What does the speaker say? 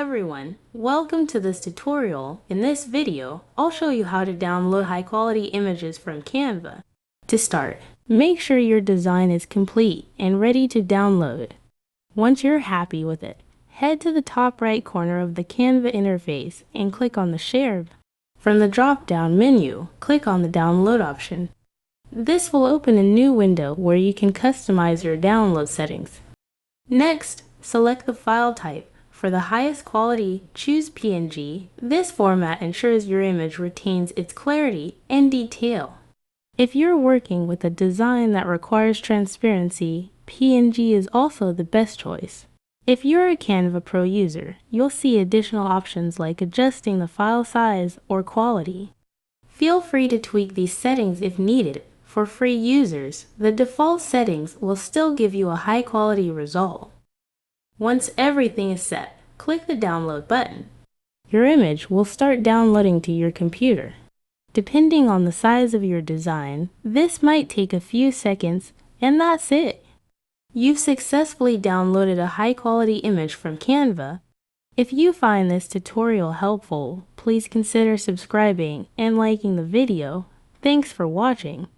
everyone, welcome to this tutorial. In this video, I'll show you how to download high-quality images from Canva. To start, make sure your design is complete and ready to download. Once you're happy with it, head to the top right corner of the Canva interface and click on the Share. From the drop-down menu, click on the Download option. This will open a new window where you can customize your download settings. Next, select the file type. For the highest quality, choose PNG. This format ensures your image retains its clarity and detail. If you're working with a design that requires transparency, PNG is also the best choice. If you're a Canva Pro user, you'll see additional options like adjusting the file size or quality. Feel free to tweak these settings if needed. For free users, the default settings will still give you a high-quality result. Once everything is set, click the Download button. Your image will start downloading to your computer. Depending on the size of your design, this might take a few seconds, and that's it. You've successfully downloaded a high-quality image from Canva. If you find this tutorial helpful, please consider subscribing and liking the video. Thanks for watching.